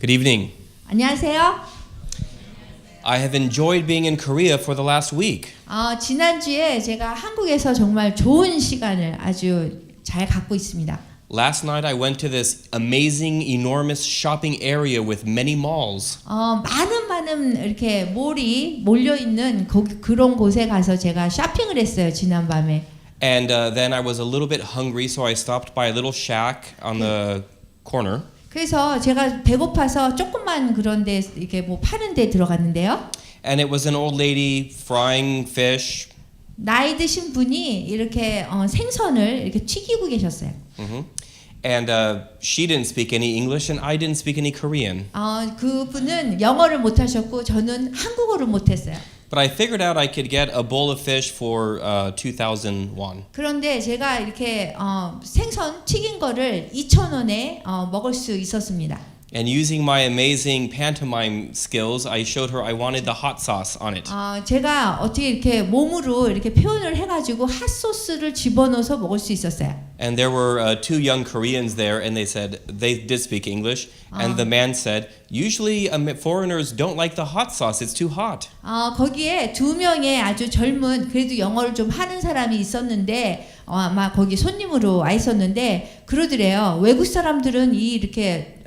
Good evening. 안녕하세요. I have enjoyed being in Korea for the last week. 지난주에 제가 한국에서 정말 좋은 시간을 아주 잘 갖고 있습니다. Last night I went to this amazing, enormous shopping area with many malls. 많은 이렇게 몰이 몰려 있는 그런 곳에 가서 제가 쇼핑을 했어요, 지난 밤에. And then I was a little bit hungry, so I stopped by a little shack on the corner. 그래서 제가 배고파서 조금만 그런데 이렇게 뭐 파는 데 들어갔는데요. And it was an old lady frying fish. 나이 드신 분이 이렇게 생선을 이렇게 튀기고 계셨어요. And she didn't speak any English and I didn't speak any Korean. 그분은 영어를 못 하셨고 저는 한국어를 못 했어요. But I figured out I could get a bowl of fish for 2,000 won. 그런데 제가 이렇게 생선 튀긴 거를 2,000원에 먹을 수 있었습니다. And using my amazing pantomime skills, I showed her I wanted the hot sauce on it. 제가 어떻게 이렇게 몸으로 이렇게 표현을 해가지고 핫소스를 집어넣어서 먹을 수 있었어요. And there were two young Koreans there, and they said they did speak English. And the man said, "Usually, foreigners don't like the hot sauce; it's too hot." 거기에 두 명의 아주 젊은 그래도 영어를 좀 하는 사람이 있었는데 아마 거기 손님으로 와 있었는데 그러더래요. 외국 사람들은 이렇게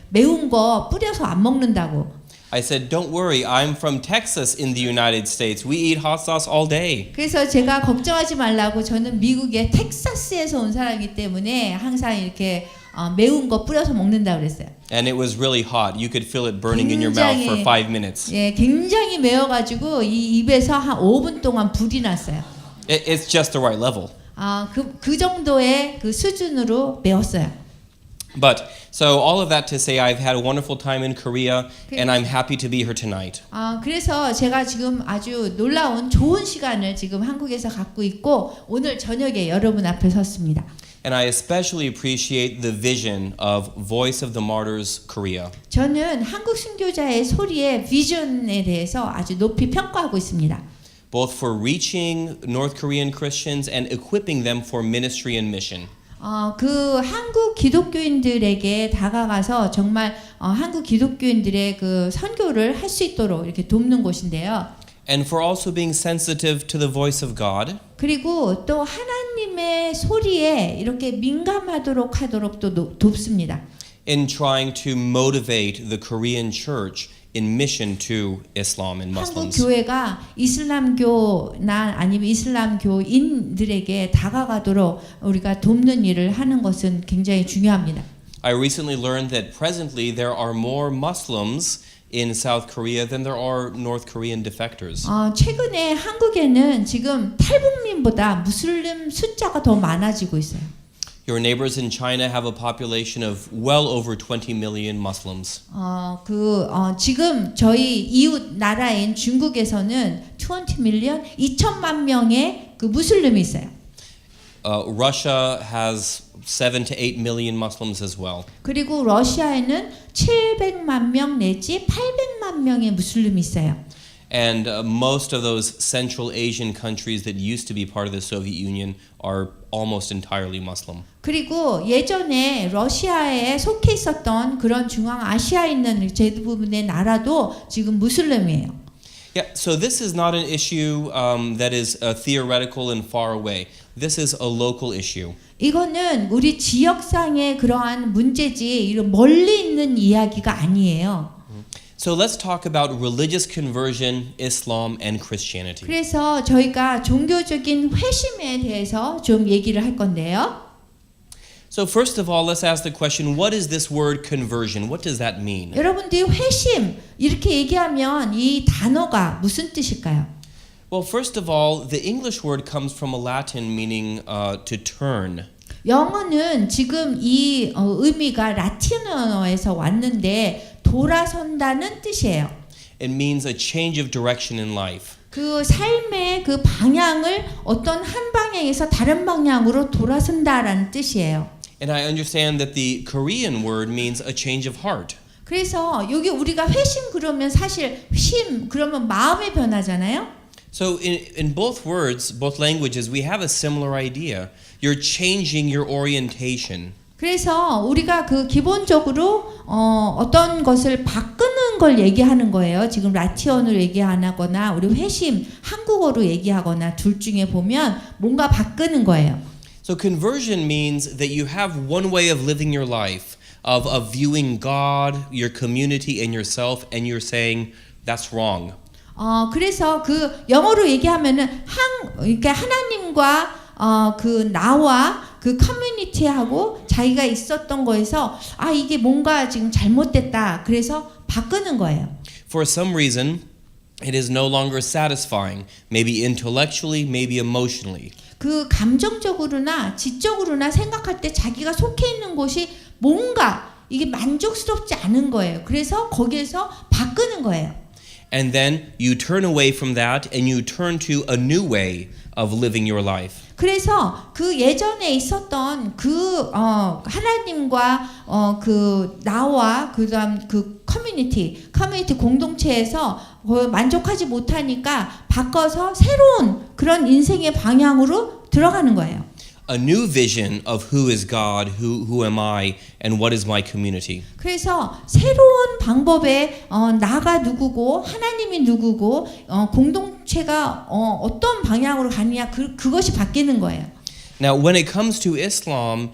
매운 거 뿌려서 안 먹는다고. I said, "Don't worry, I'm from Texas in the United States. We eat hot sauce all day." 그래서 제가 걱정하지 말라고 저는 미국의 텍사스에서 온 사람이기 때문에 항상 이렇게 매운 거 뿌려서 먹는다 그랬어요. And it was really hot. You could feel it burning in your mouth for 5 minutes. 예, 굉장히 매워가지고 이 입에서 한 5분 동안 불이 났어요. It's just the right level. 그 정도의 그 수준으로 매웠어요. But so all of that to say I've had a wonderful time in Korea and I'm happy to be here tonight. 그래서 제가 지금 아주 놀라운 좋은 시간을 지금 한국에서 갖고 있고 오늘 저녁에 여러분 앞에 섰습니다. And I especially appreciate the vision of Voice of the Martyrs Korea. 저는 한국 순교자의 소리의 비전에 대해서 아주 높이 평가하고 있습니다. Both for reaching North Korean Christians and equipping them for ministry and mission. 그 한국 기독교인들에게 다가가서 정말 한국 기독교인들의 그 선교를 할 수 있도록 이렇게 돕는 곳인데요. And for also being sensitive to the voice of God. 그리고 또 하나님의 소리에 이렇게 민감하도록 하도록 또 돕습니다. In trying to motivate the Korean church in mission to Islam and Muslims. 한국 교회가 이슬람교나 아니면 이슬람교인들에게 다가가도록 우리가 돕는 일을 하는 것은 굉장히 중요합니다. I recently learned that presently there are more Muslims in South Korea than there are North Korean defectors. 최근에 한국에는 지금 탈북민보다 무슬림 숫자가 더 많아지고 있어요. Your neighbors in China have a population of well over 20 million Muslims. 지금 저희 이웃 나라인 중국에서는 20 밀리언 2천만 명의 그 무슬림이 있어요. Russia has 7 to 8 million Muslims as well. 그리고 러시아에는 700만 명 내지 800만 명의 무슬림이 있어요. And most of those Central Asian countries that used to be part of the Soviet Union are almost entirely Muslim. 그리고 예전에 러시아에 속해 있었던 그런 중앙아시아에 있는 대부분의 나라도 지금 무슬림이에요. Yeah, so this is not an issue that is theoretical and far away. This is a local issue. 이거는 우리 지역상의 그러한 문제지 이런 멀리 있는 이야기가 아니에요. So let's talk about religious conversion, Islam, and Christianity. 그래서 저희가 종교적인 회심에 대해서 좀 얘기를 할 건데요. So first of all, let's ask the question, what is this word conversion? What does that mean? 여러분들이 회심 이렇게 얘기하면 이 단어가 무슨 뜻일까요? Well, first of all, the English word comes from a Latin meaning to turn. 영어는 지금 이 의미가 라틴어에서 왔는데 돌아선다는 뜻이에요. It means a change of direction in life. 그 삶의 그 방향을 어떤 한 방향에서 다른 방향으로 돌아선다라는 뜻이에요. And I understand that the Korean word means a change of heart. 그래서 여기 우리가 회심 그러면 사실 심 그러면 마음의 변화잖아요. So in both words, both languages, we have a similar idea. You're changing your orientation. 그래서 우리가 그 기본적으로 어떤 것을 바꾸는 걸 얘기하는 거예요. 지금 라티언으로 얘기 안 하거나 우리 회심 한국어로 얘기하거나 둘 중에 보면 뭔가 바꾸는 거예요. So conversion means that you have one way of living your life, of viewing God, your community, and yourself, and you're saying that's wrong. 그래서 그 영어로 얘기하면은 그러니까 하나님과 그 나와 그 커뮤니티하고 자기가 있었던 거에서 이게 뭔가 지금 잘못됐다. 그래서 바꾸는 거예요. For some reason, it is no longer satisfying, maybe intellectually, maybe emotionally. 그 감정적으로나 지적으로나 생각할 때 자기가 속해 있는 곳이 뭔가 이게 만족스럽지 않은 거예요. 그래서 거기에서 바꾸는 거예요. And then you turn away from that and you turn to a new way of living your life. 그래서 그 예전에 있었던 그 하나님과 그 나와 그다음 그 커뮤니티 공동체에서 만족하지 못하니까 바꿔서 새로운 그런 인생의 방향으로 들어가는 거예요. A new vision of who is God, who am I, and what is my community. 그래서 새로운 방법에 나가 누구고 하나님이 누구고 공동체가 어떤 방향으로 가느냐 그것이 바뀌는 거예요. Now, when it comes to Islam,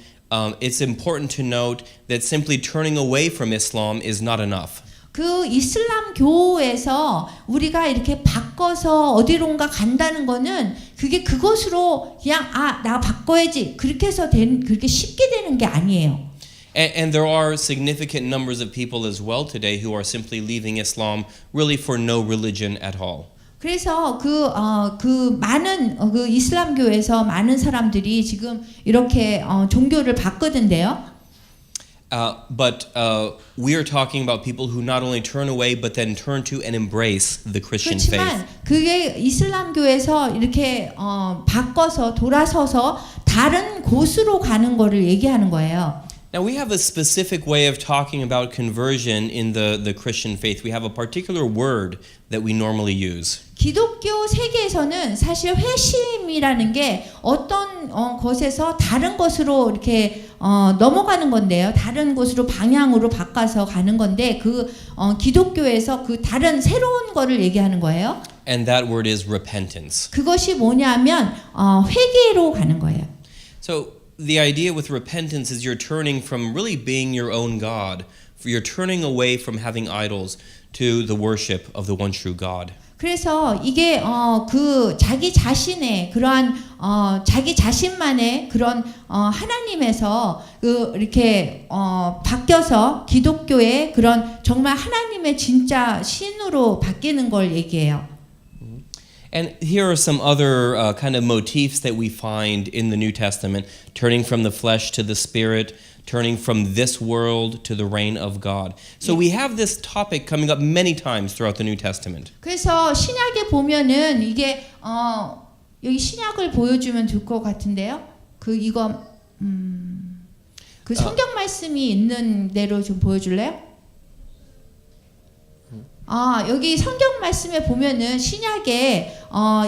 it's important to note that simply turning away from Islam is not enough. 그 이슬람 교에서 우리가 이렇게 바꿔서 어디론가 간다는 거는 그게 그것으로 그냥 나 바꿔야지 그렇게 해서 그렇게 쉽게 되는 게 아니에요. And there are significant numbers of people as well today who are simply leaving Islam really for no religion at all. 그래서 그 많은 그 이슬람교에서 많은 사람들이 지금 이렇게 종교를 바꾸던데요. But we are talking about people who not only turn away but then turn to and embrace the Christian faith. 그렇지만 그게 이슬람교에서 이렇게 바꿔서 돌아서서 다른 곳으로 가는 거를 얘기하는 거예요. Now we have a specific way of talking about conversion in the Christian faith. We have a particular word that we normally use. 기독교 세계에서는 사실 회심이라는 게 어떤 것에서 다른 것으로 이렇게 넘어가는 건데요. 다른 곳으로 방향으로 바꿔서 가는 건데 그 기독교에서 그 다른 새로운 거를 얘기하는 거예요. And that word is repentance. 그것이 뭐냐면 회개로 가는 거예요. So the idea with repentance is you're turning from really being your own God. You're turning away from having idols to the worship of the one true God. 그래서 이게 그 자기 자신의 그러한 자기 자신만의 그런 하나님에서 그 이렇게 바뀌어서 기독교의 그런 정말 하나님의 진짜 신으로 바뀌는 걸 얘기해요. And here are some other kind of motifs that we find in the New Testament, turning from the flesh to the spirit, turning from this world to the reign of God. So we have this topic coming up many times throughout the New Testament. 그래서 신약에 보면은 이게 여기 신약을 보여주면 좋을 것 같은데요. 그 이거 그 성경 말씀이 있는 대로 좀 보여줄래요? 여기 성경 말씀에 보면은 신약에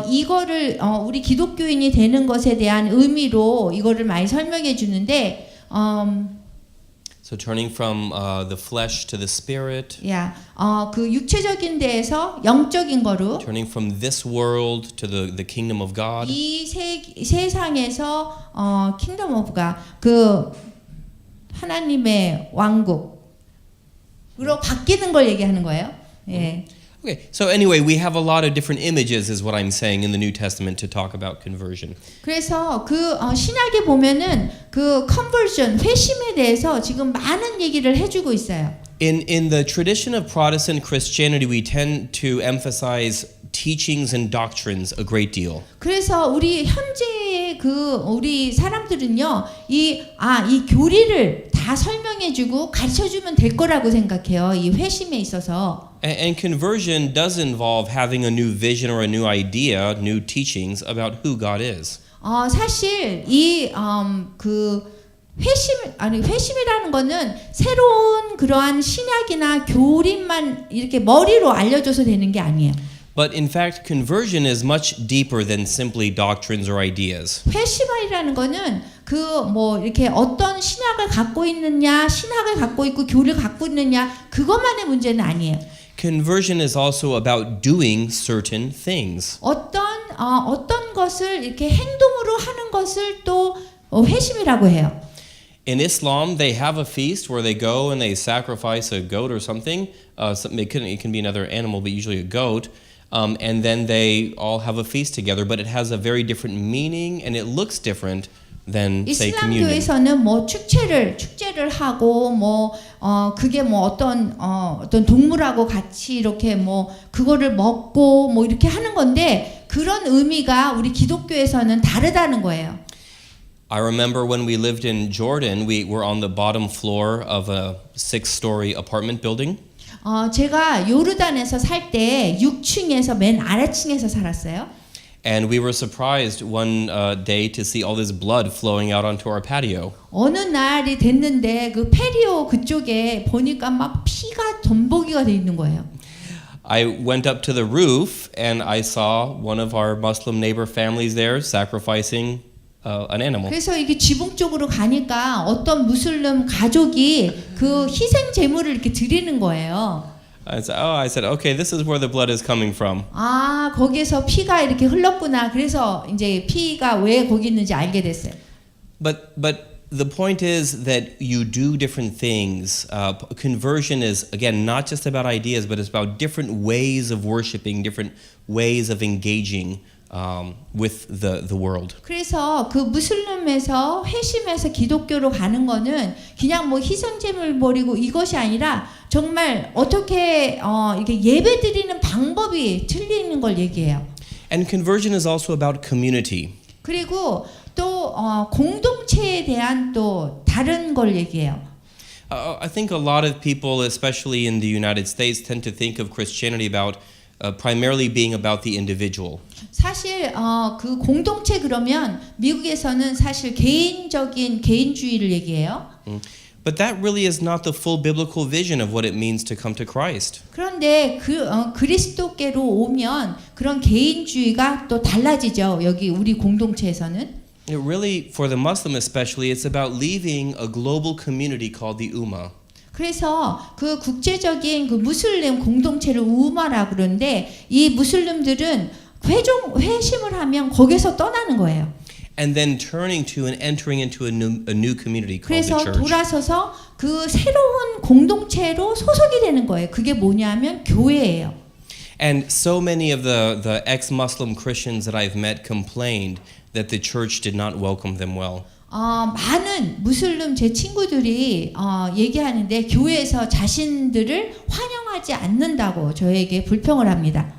이거를 우리 기독교인이 되는 것에 대한 의미로 이거를 많이 설명해 주는데 So turning from the flesh to the spirit, 그 육체적인 데에서 영적인 거로 turning from this world to the kingdom of God. 이 세상에서 kingdom of God 그 하나님의 왕국으로 바뀌는 걸 얘기하는 거예요. 예. Okay, so anyway, we have a lot of different images is what I'm saying in the New Testament to talk about conversion. 그래서 그 신약에 보면은 그 conversion 회심에 대해서 지금 많은 얘기를 해주고 있어요. In the tradition of Protestant Christianity, we tend to emphasize teachings and doctrines a great deal. 그래서 우리 현재의 우리 사람들은요, 이 교리를 다 설명해주고 가르쳐주면 될 거라고 생각해요. 이 회심에 있어서. And conversion does involve having a new vision or a new idea, new teachings about who God is. 사실 회심이라는 거는 새로운 그러한 신학이나 교리만 이렇게 머리로 알려줘서 되는 게 아니에요. But in fact, conversion is much deeper than simply doctrines or ideas. 회심이라는 거는 그 뭐 이렇게 어떤 신학을 갖고 있느냐, 신학을 갖고 있고 교를 갖고 있느냐 그것만의 문제는 아니에요. Conversion is also about doing certain things. 어떤 것을 이렇게 행동으로 하는 것을 또 회심이라고 해요. In Islam, they have a feast where they go and they sacrifice a goat or something. It can be another animal, but usually a goat. And then they all have a feast together, but it has a very different meaning and it looks different than, say, communion. 이슬람교에서는 뭐 축제를 하고 그게 뭐 어떤 동물하고 같이 이렇게 뭐 그거를 먹고 뭐 이렇게 하는 건데 그런 의미가 우리 기독교에서는 다르다는 거예요. I remember when we lived in Jordan, we were on the bottom floor of a 6-story apartment building. 제가 요르단에서 살 때 6층에서 맨 아래층에서 살았어요. And we were surprised one day to see all this blood flowing out onto our patio. 어느 날이 됐는데 그 페리오 그쪽에 보니까 막 피가 전복이가 돼 있는 거예요. I went up to the roof and I saw one of our Muslim neighbor families there sacrificing an animal. 그래서 이게 지붕 쪽으로 가니까 어떤 무슬림 가족이 그 희생 제물을 이렇게 드리는 거예요. I said, okay, this is where the blood is coming from. 거기에서 피가 이렇게 흘렀구나. 그래서 이제 피가 왜 거기 있는지 알게 됐어요. But the point is that you do different things. Conversion is, again, not just about ideas, but it's about different ways of worshiping, different ways of engaging with the world. 그래서 그 무슬림에서 회심해서 기독교로 가는 거는 그냥 뭐 희생제물 버리고 이것이 아니라 정말 어떻게 이게 예배드리는 방법이 틀리는 걸 얘기해요. And conversion is also about community. 그리고 또 공동체에 대한 또 다른 걸 얘기해요. I think a lot of people, especially in the United States, tend to think of Christianity about primarily being about the individual. 사실 그 공동체 그러면 미국에서는 사실 개인주의를 얘기해요. But that really is not the full biblical vision of what it means to come to Christ. 그런데 그리스도께로 오면 그런 개인주의가 또 달라지죠. 여기 우리 공동체에서는. It really, for the Muslim especially, it's about leaving a global community called the Ummah. 그래서 그 국제적인 그 무슬림 공동체를 우마라 그러는데 이 무슬림들은 회심을 하면 거기서 떠나는 거예요. And then turning to and entering into a new community called the 그래서 church. 돌아서서 그 새로운 공동체로 소속이 되는 거예요. 그게 뭐냐면 교회예요. And so many of the ex-Muslim Christians that I've met complained that the church did not welcome them well. 많은 무슬림 제 친구들이 얘기하는데 교회에서 자신들을 환영하지 않는다고 저에게 불평을 합니다.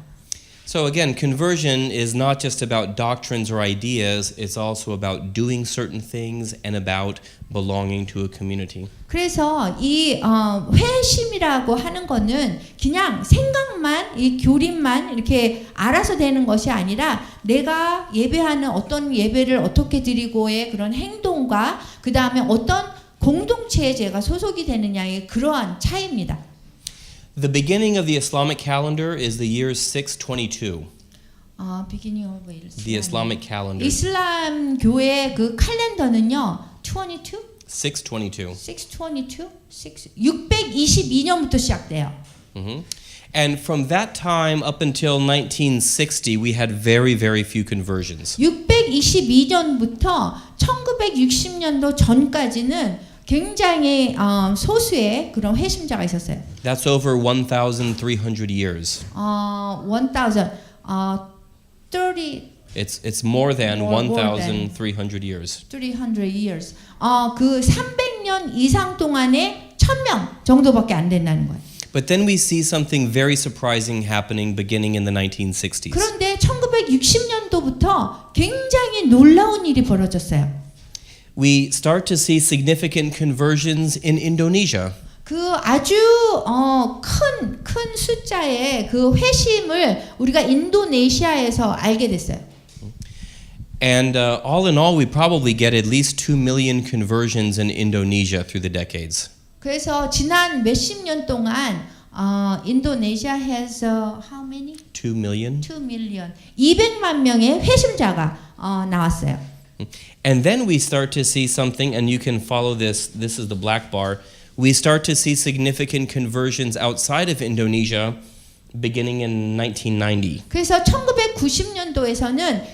So again, conversion is not just about doctrines or ideas, it's also about doing certain things and about belonging to a community. 그래서 이 회심이라고 하는 거는 그냥 생각만 이 교리만 이렇게 알아서 되는 것이 아니라 내가 예배하는 어떤 예배를 어떻게 드리고의 그런 행동과 그 다음에 어떤 공동체에 제가 소속이 되느냐의 그러한 차이입니다. The beginning of the Islamic calendar is the year 622. beginning of Islam. The Islamic calendar. 이슬람 교회의 그 칼렌더는요. 22? 622. 622년부터 시작돼요. And from that time up until 1960, we had very, very few conversions. 622년부터 1960년도 전까지는 굉장히 소수의 그런 회심자가 있었어요. That's over 1,300 years. 30 It's more than More than. 1,300 years. 300 years. 그 300년 이상 동안에 1000명 정도밖에 안 된다는 거예요. But then we see something very surprising happening beginning in the 1960s. 그런데 1960년도부터 굉장히 놀라운 일이 벌어졌어요. We start to see significant conversions in Indonesia. 그 아주 큰 숫자의 그 회심을 우리가 인도네시아에서 알게 됐어요. And all in all, we probably get at least 2 million conversions in Indonesia through the decades. 그래서 지난 몇십 년 동안 인도네시아 has how many? 2 million? 2 million. 200만 명의 회심자가 나왔어요. And then we start to see something, and you can follow this. This is the black bar. We start to see significant conversions outside of Indonesia beginning in 1990. 그래서 1990년도에서는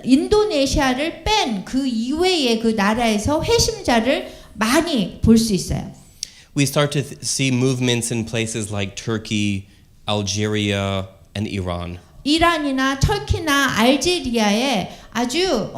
인도네시아를 뺀 그 이외의 그 나라에서 회심자를 많이 볼 수 있어요. We start to see movements in places like Turkey, Algeria, and Iran. 이란이나 터키나 알제리아에 아주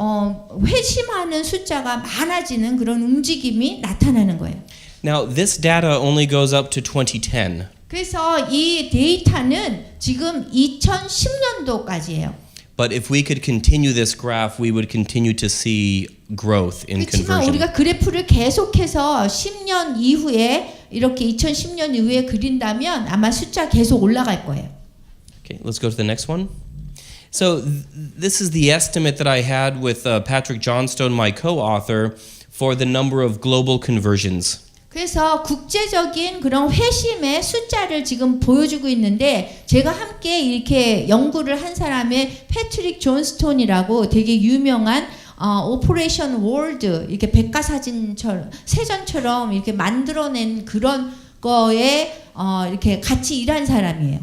회심하는 숫자가 많아지는 그런 움직임이 나타나는 거예요. Now, this data only goes up to 2010. 그래서 이 데이터는 지금 2010년도까지예요. But if we could continue this graph, we would continue to see growth in 그렇지만 conversion. 우리가 그래프를 계속해서 10년 이후에 이렇게 2010년 이후에 그린다면 아마 숫자 계속 올라갈 거예요. Okay, let's go to the next one. So this is the estimate that I had with Patrick Johnstone, my co-author, for the number of global conversions. 그래서 국제적인 그런 회심의 숫자를 지금 보여주고 있는데 제가 함께 이렇게 연구를 한 사람의 패트릭 존스톤이라고 되게 유명한 오퍼레이션 월드 이렇게 백과사전처럼 세전처럼 이렇게 만들어낸 그런 거에 이렇게 같이 일한 사람이에요.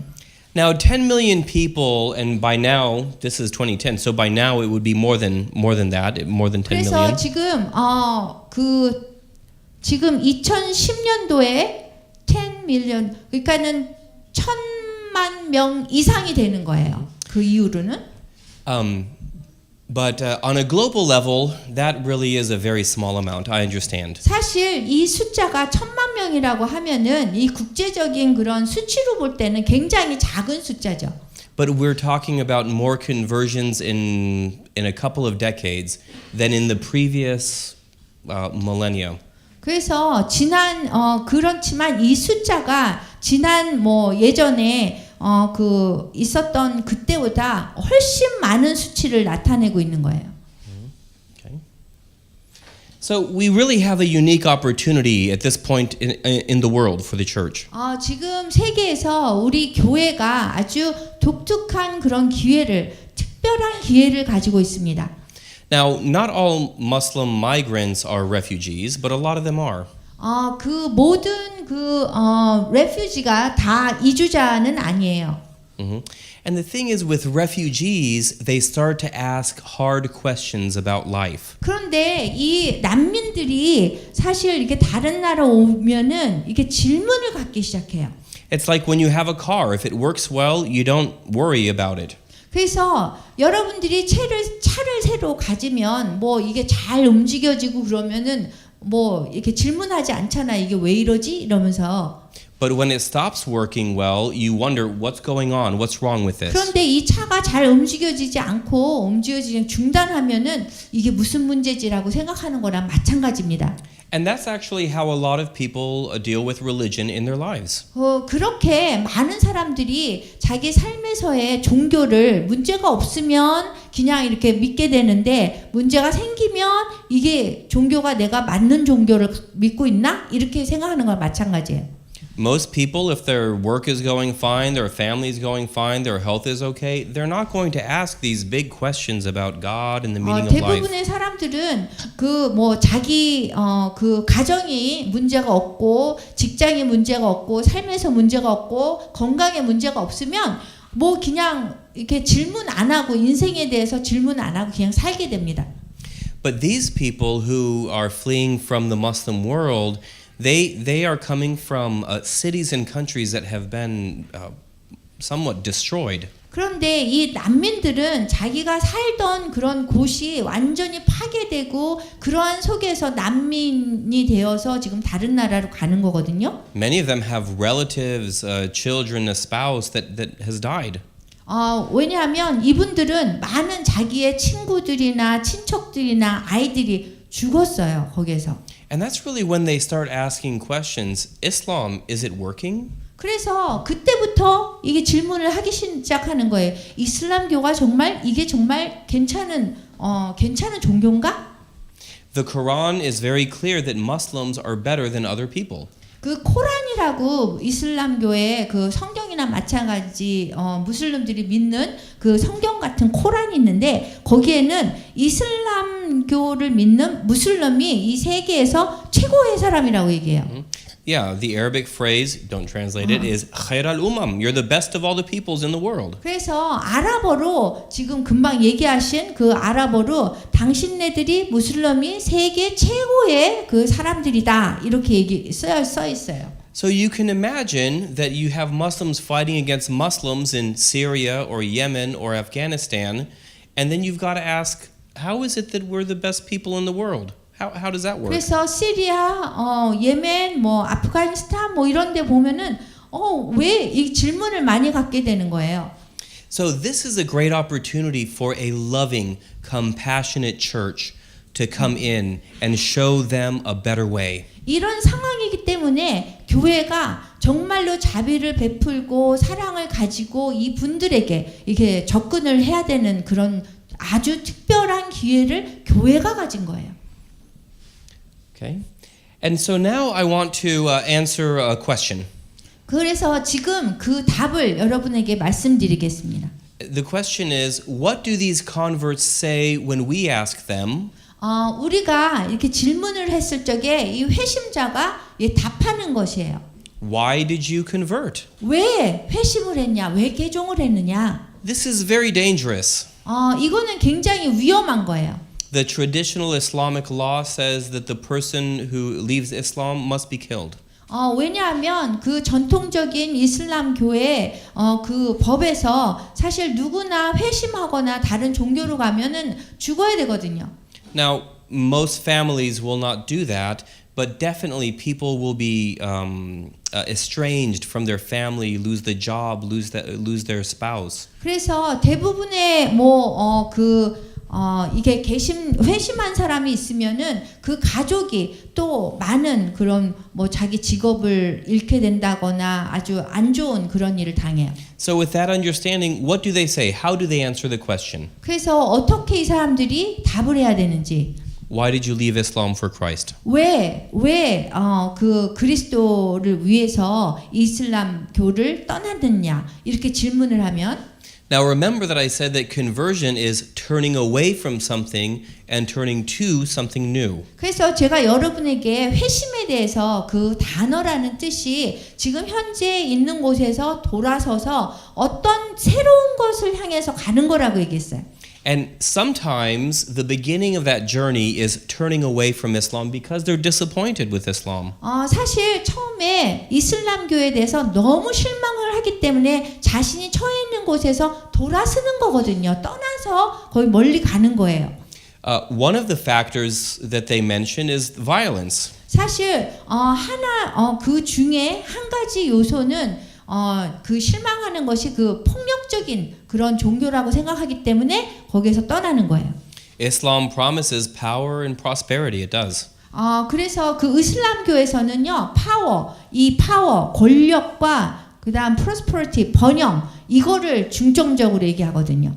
Now, 10 million people, and by now, this is 2010, so by now it would be more than that, more than 10 그래서 million. 지금 2010년도에 10 밀리언 그러니까는 1,000만 명 이상이 되는 거예요. 그 이후로는. But on a global level, that really is a very small amount. I understand. 사실 이 숫자가 1,000만 명이라고 하면은 이 국제적인 그런 수치로 볼 때는 굉장히 작은 숫자죠. But we're talking about more conversions in a couple of decades than in the previous millennia. 그래서 그렇지만 이 숫자가 지난 예전에 그 있었던 그때보다 훨씬 많은 수치를 나타내고 있는 거예요. Okay. So we really have a unique opportunity at this point in the world for the church. 지금 세계에서 우리 교회가 아주 독특한 그런 특별한 기회를 가지고 있습니다. Now, not all Muslim migrants are refugees, but a lot of them are. 그 모든 refugee가 다 이주자는 아니에요. And the thing is, with refugees, they start to ask hard questions about life. 그런데 이 난민들이 사실 이렇게 다른 나라 오면은 이게 질문을 갖기 시작해요. It's like when you have a car. If it works well, you don't worry about it. 그래서 여러분들이 차를 새로 가지면 이게 잘 움직여지고 그러면은 이렇게 질문하지 않잖아. 이게 왜 이러지? 이러면서. But when it stops working well, you wonder what's going on, what's wrong with this. 그런데 이 차가 잘 움직여지지 않고 중단하면은 이게 무슨 문제지라고 생각하는 거랑 마찬가지입니다. And that's actually how a lot of people deal with religion in their lives. 그렇게 많은 사람들이 자기 삶에서의 종교를 문제가 없으면 그냥 이렇게 믿게 되는데 문제가 생기면 이게 종교가 내가 맞는 종교를 믿고 있나? 이렇게 생각하는 거랑 마찬가지예요. Most people, if their work is going fine, their family is going fine, their health is okay, they're not going to ask these big questions about God and the meaning of life. 대부분의 사람들은 자기 가정이 문제가 없고 직장에 문제가 없고 삶에서 문제가 없고 건강에 문제가 없으면 그냥 이렇게 질문 안 하고 인생에 대해서 질문 안 하고 그냥 살게 됩니다. But these people who are fleeing from the Muslim world, they are coming from cities and countries that have been somewhat destroyed. 그런데 이 난민들은 자기가 살던 그런 곳이 완전히 파괴되고 그러한 속에서 난민이 되어서 지금 다른 나라로 가는 거거든요. Many of them have relatives, children, a spouse that has died. 왜냐하면 이분들은 많은 자기의 친구들이나 친척들이나 아이들이 죽었어요, 거기에서. And that's really when they start asking questions. Islam, is it working? 그래서 그때부터 이게 질문을 하기 시작하는 거예요. 이슬람교가 이게 정말 괜찮은 종교인가? The Quran is very clear that Muslims are better than other people. 그 코란이라고 이슬람교의 그 성경이나 마찬가지 무슬림들이 믿는 그 성경 같은 코란이 있는데 거기에는 이슬람교를 믿는 무슬림이 이 세계에서 최고의 사람이라고 얘기해요. Yeah, the Arabic phrase, don't translate it, is khair al-umam. You're the best of all the peoples in the world. 그래서 아랍어로 지금 금방 얘기하신 그 아랍어로 당신네들이 무슬림이 세계 최고의 그 사람들이다 이렇게 써 있어요. So you can imagine that you have Muslims fighting against Muslims in Syria or Yemen or Afghanistan, and then you've got to ask, how is it that we're the best people in the world? How does that work? 그래서 시리아, 예멘, 뭐 아프가니스탄 뭐 이런 데 보면은 왜 이 질문을 많이 갖게 되는 거예요. So this is a great opportunity for a loving, compassionate church to come in and show them a better way. 이런 상황이기 때문에 교회가 정말로 자비를 베풀고 사랑을 가지고 이 분들에게 이렇게 접근을 해야 되는 그런 아주 특별한 기회를 교회가 가진 거예요. Okay? And so now I want to answer a question. 그래서 지금 그 답을 여러분에게 말씀드리겠습니다. The question is, what do these converts say when we ask them? 우리가 이렇게 질문을 했을 적에 이 회심자가 답하는 것이에요. Why did you convert? 왜 회심을 했냐? 왜 개종을 했느냐? This is very dangerous. 이거는 굉장히 위험한 거예요. The traditional Islamic law says that the person who leaves Islam must be killed. 왜냐하면 그 전통적인 이슬람 교회 그 법에서 사실 누구나 회심하거나 다른 종교로 가면은 죽어야 되거든요. Now, most families will not do that, but definitely people will be estranged from their family, lose the job, lose their spouse. 그래서 대부분의 이게 회심한 사람이 있으면은 그 가족이 또 많은 그런 자기 직업을 잃게 된다거나 아주 안 좋은 그런 일을 당해요. So with that understanding, what do they say? How do they answer the question? 그래서 어떻게 이 사람들이 답을 해야 되는지. Why did you leave Islam for Christ? 왜 그 그리스도를 위해서 이슬람교를 떠났느냐 이렇게 질문을 하면 Now remember that I said that conversion is turning away from something and turning to something new. 그래서 제가 여러분에게 회심에 대해서 그 단어라는 뜻이 지금 현재 있는 곳에서 돌아서서 어떤 새로운 것을 향해서 가는 거라고 얘기했어요. And sometimes the beginning of that journey is turning away from Islam because they're disappointed with Islam. 사실 처음에 이슬람교에 대해서 너무 실망을 하기 때문에 자신이 처해 있는 곳에서 돌아서는 거거든요. 떠나서 거의 멀리 가는 거예요. One of the factors that they mention is violence. 사실 그 중에 한 가지 요소는 그 실망하는 것이 그 폭력적인 그런 종교라고 생각하기 때문에 거기에서 떠나는 거예요. Islam promises power and prosperity. It does. 그래서 그 이슬람교에서는요, 파워, 권력과 그다음 prosperity, 번영 이거를 중점적으로 얘기하거든요.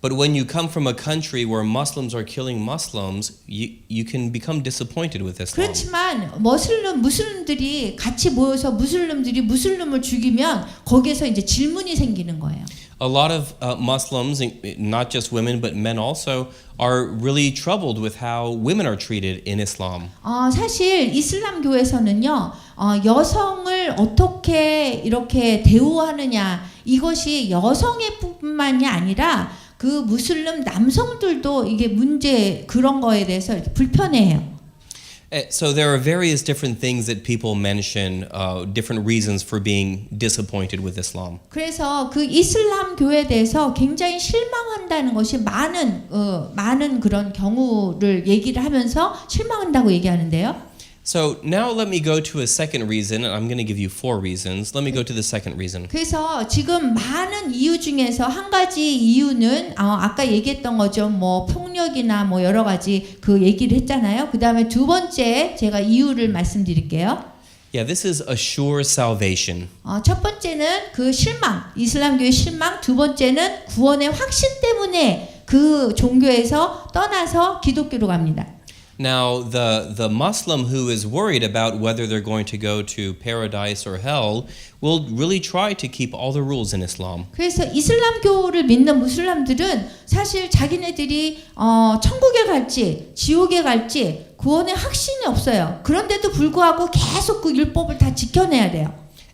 But when you come from a country where Muslims are killing Muslims, you can become disappointed with Islam. 그렇지만 무슬림들이 같이 모여서 무슬림을 죽이면 거기에서 이제 질문이 생기는 거예요. A lot of Muslims, not just women but men also, are really troubled with how women are treated in Islam. 사실 이슬람교에서는요, 여성을 어떻게 이렇게 대우하느냐 이것이 여성의 뿐만이 아니라 그 무슬림 남성들도 이게 문제 그런 거에 대해서 이렇게 불편해해요. So there are various different things that people mention, different reasons for being disappointed with Islam. 그래서 그 이슬람 교회에 대해서 굉장히 실망한다는 것이 많은 그런 경우를 얘기를 하면서 실망한다고 얘기하는데요. So now let me go to a second reason, and I'm going to give you 4 reasons. Let me go to the second reason. 그래서 지금 많은 이유 중에서 한 가지 이유는 아까 얘기했던 거죠. 폭력이나 여러 가지 그 얘기를 했잖아요. 그다음에 두 번째 제가 이유를 말씀드릴게요. Yeah, this is a sure salvation. 첫 번째는 그 실망, 이슬람교의 실망. 두 번째는 구원의 확신 때문에 그 종교에서 떠나서 기독교로 갑니다. Now, the Muslim who is worried about whether they're going to go to paradise or hell will really try to keep all the rules in Islam. 그래서 이슬람교를 믿는 무슬람들은 사실 자기네들이 천국에 갈지 지옥에 갈지 구원의 확신이 없어요. 그런데도 불구하고 계속 그 율법을 다 지켜내야 돼요.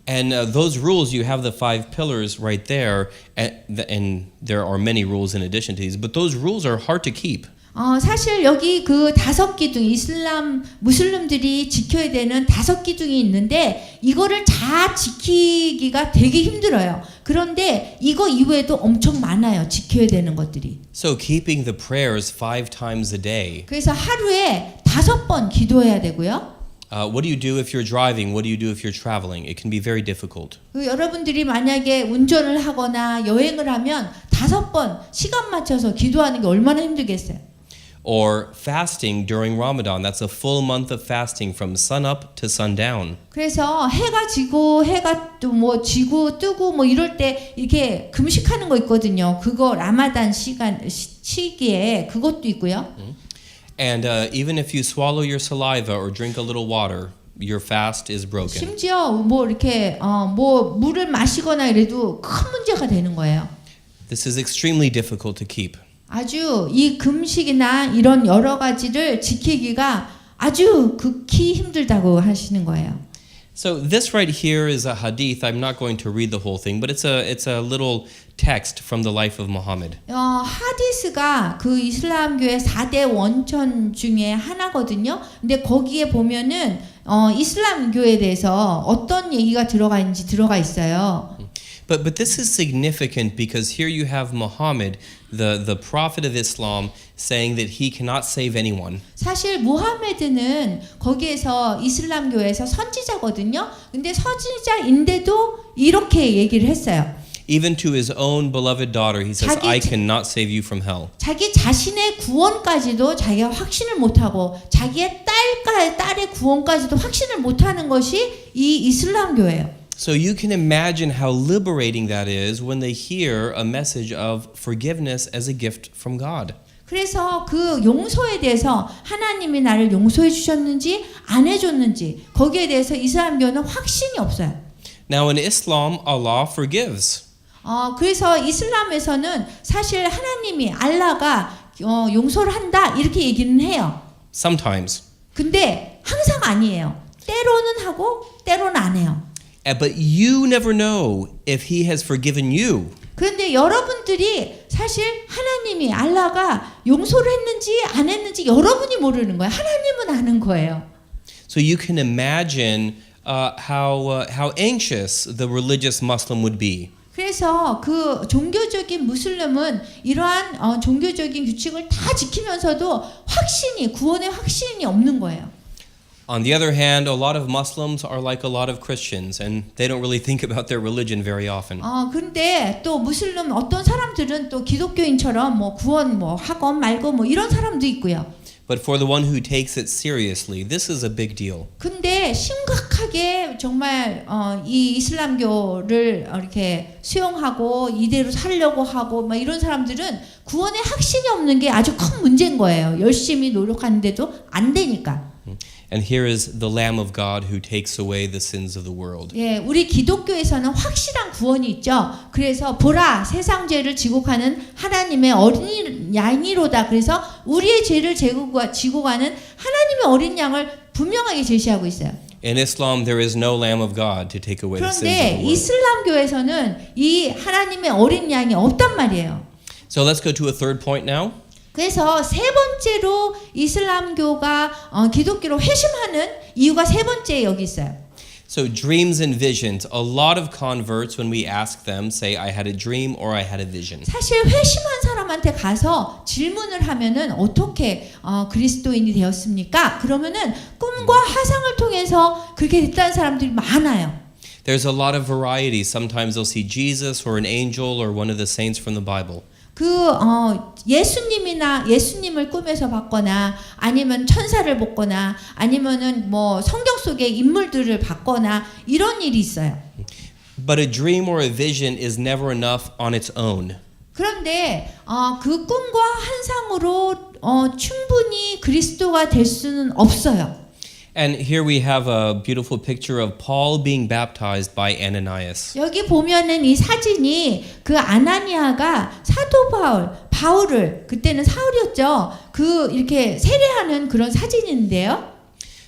And those rules, you have the 5 pillars right there, and there are many rules in addition to these, but those rules are hard to keep. 사실 여기 그 5기둥 이슬람 무슬림들이 지켜야 되는 5기둥이 있는데 이거를 다 지키기가 되게 힘들어요. 그런데 이거 이외에도 엄청 많아요. 지켜야 되는 것들이. So keeping the prayers 5 times a day. 그래서 하루에 5번 기도해야 되고요. What do you do if you're driving? What do you do if you're traveling? It can be very difficult. 여러분들이 만약에 운전을 하거나 여행을 하면 5번 시간 맞춰서 기도하는 게 얼마나 힘들겠어요. Or fasting during Ramadan. That's a full month of fasting from sunup to sundown. 그래서 해가 지고 해가 또 뭐 지고 뜨고 뭐 이럴 때 이렇게 금식하는 거 있거든요. 그거 라마단 시기에 그것도 있고요. And even if you swallow your saliva or drink a little water, your fast is broken. 심지어 뭐 이렇게 뭐 물을 마시거나 이래도 큰 문제가 되는 거예요. This is extremely difficult to keep. 아주 이 금식이나 이런 여러 가지를 지키기가 아주 극히 힘들다고 하시는 거예요. So this right here is a hadith. I'm not going to read the whole thing, but it's a little text from the life of Muhammad. 하디스가 그 이슬람교의 4대 원천 중에 하나거든요. 근데 거기에 보면은 이슬람교에 대해서 어떤 얘기가 들어가 있어요. But this is significant because here you have Muhammad, the prophet of Islam, saying that he cannot save anyone. 사실 무하메드는 거기에서 이슬람교에서 선지자거든요. 근데 선지자인데도 이렇게 얘기를 했어요. Even to his own beloved daughter, he says, I cannot save you from hell. 자기 자신의 구원까지도 자기가 확신을 못하고 자기의 딸의 구원까지도 확신을 못하는 것이 이 이슬람교예요. So you can imagine how liberating that is when they hear a message of forgiveness as a gift from God. 그래서 그 용서에 대해서 하나님이 나를 용서해 주셨는지 안 해줬는지 거기에 대해서 이슬람교는 확신이 없어요. Now in Islam, Allah forgives. 그래서 이슬람에서는 사실 하나님이 알라가 용서를 한다 이렇게 얘기는 해요. Sometimes. 근데 항상 아니에요. 때로는 하고 때로는 안 해요. But you never know if he has forgiven you. 그런데 여러분들이 사실 하나님이 알라가 용서를 했는지 안 했는지 여러분이 모르는 거예요. 하나님은 아는 거예요. So you can imagine how anxious the religious Muslim would be. 그래서 그 종교적인 무슬림은 이러한 종교적인 규칙을 다 지키면서도 구원의 확신이 없는 거예요. On the other hand, a lot of Muslims are like a lot of Christians, and they don't really think about their religion very often. 근데 또 무슬림 어떤 사람들은 또 기독교인처럼 뭐 구원 뭐 하건 말고 뭐 이런 사람도 있고요. But for the one who takes it seriously, this is a big deal. 근데 심각하게 정말 이 이슬람교를 이렇게 수용하고 이대로 살려고 하고 막 이런 사람들은 구원의 확신이 없는 게 아주 큰 문제인 거예요. 열심히 노력하는데도 안 되니까. And here is the Lamb of God who takes away the sins of the world. 예, 우리 기독교에서는 확실한 구원이 있죠. 그래서 보라, 세상 죄를 지고 가는 하나님의 어린 양이로다. 그래서 우리의 죄를 지고 가는 하나님의 어린 양을 분명하게 제시하고 있어요. In Islam, there is no Lamb of God to take away the sins of the 그런데 world. 이슬람교에서는 이 하나님의 어린 양이 없단 말이에요. So let's go to a third point now. 그래서 세 번째로 이슬람교가 기독교로 회심하는 이유가 세 번째 여기 있어요. So dreams and visions. A lot of converts, when we ask them, say, I had a dream or I had a vision. 사실 회심한 사람한테 가서 질문을 하면은 어떻게 그리스도인이 되었습니까? 그러면은 꿈과 화상을 통해서 그렇게 됐다는 사람들이 많아요. There's a lot of variety. Sometimes they'll see Jesus or an angel or one of the saints from the Bible. 예수님을 꿈에서 봤거나 아니면 천사를 봤거나 아니면은 뭐 성경 속의 인물들을 봤거나 이런 일이 있어요. But a dream or a vision is never enough on its own. 그런데 그 꿈과 환상으로 충분히 그리스도가 될 수는 없어요. And here we have a beautiful picture of Paul being baptized by Ananias. 여기 보면은 이 사진이 그 아나니아가 사도 바울을 그때는 사울이었죠. 그 이렇게 세례하는 그런 사진인데요.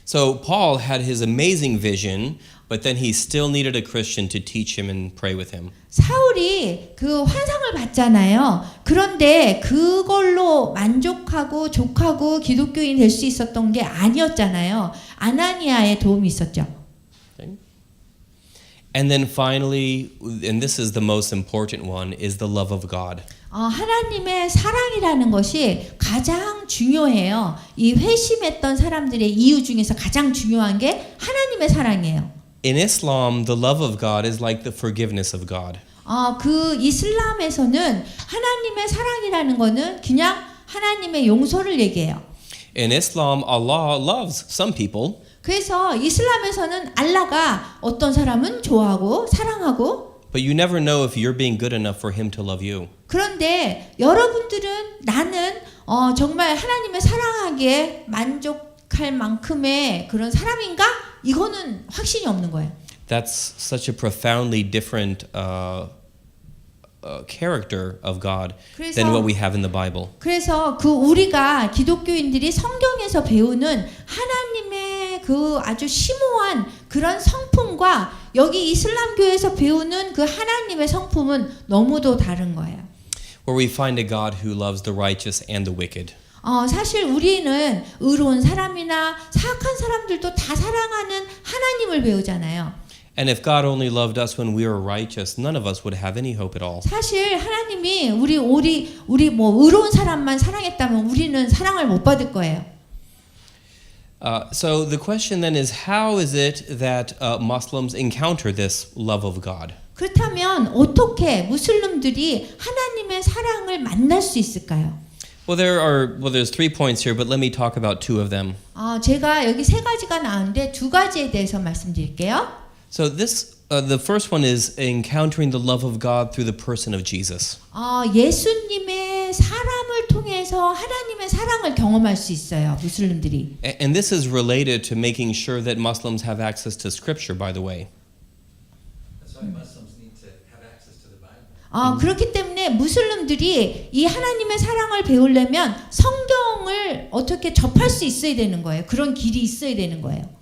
So Paul had his amazing vision, but then he still needed a Christian to teach him and pray with him. 사울이 그 환상을 봤잖아요. 그런데 그걸로 만족하고 족하고 기독교인 될 수 있었던 게 아니었잖아요. 아나니아의 도움이 있었죠. And then finally, and this is the most important one, is the love of God. 하나님의 사랑이라는 것이 가장 중요해요. 이 회심했던 사람들의 이유 중에서 가장 중요한 게 하나님의 사랑이에요. In Islam, the love of God is like the forgiveness of God. 그 이슬람에서는 하나님의 사랑이라는 거는 그냥 하나님의 용서를 얘기해요. In Islam, Allah loves some people, 그래서 이슬람에서는 알라가 어떤 사람은 좋아하고 사랑하고 but you never know if you're being good enough for Him to love you. 그런데 여러분들은 나는 정말 하나님의 사랑하기에 만족할 만큼의 그런 사람인가? 이거는 확신이 없는 거예요. That's such a profoundly different character of God than what we have in the Bible. 그래서 그 우리가 기독교인들이 성경에서 배우는 하나님의 그 아주 심오한 그런 성품과 여기 이슬람교에서 배우는 그 하나님의 성품은 너무도 다른 거예요. Where we find a God who loves the righteous and the wicked. 사실 우리는 의로운 사람이나 사악한 사람들도 다 사랑하는 하나님을 배우잖아요. And if God only loved us when we were righteous, none of us would have any hope at all. 사실 하나님이 우리 뭐 의로운 사람만 사랑했다면 우리는 사랑을 못 받을 거예요. So the question then is, how is it that Muslims encounter this love of God? 그렇다면 어떻게 무슬림들이 하나님의 사랑을 만날 수 있을까요? Well, there's 3 points here, but let me talk about 2 of them. 제가 여기 3가지가 나오는데 2가지에 대해서 말씀드릴게요. So the first one is encountering the love of God through the person of Jesus. 예수님의 사람을 통해서 하나님의 사랑을 경험할 수 있어요, 무슬림들이. And this is related to making sure that Muslims have access to Scripture, by the way. That's why Muslims need to have access to the Bible. 그렇기 때문에 무슬림들이 이 하나님의 사랑을 배우려면 성경을 어떻게 접할 수 있어야 되는 거예요. 그런 길이 있어야 되는 거예요.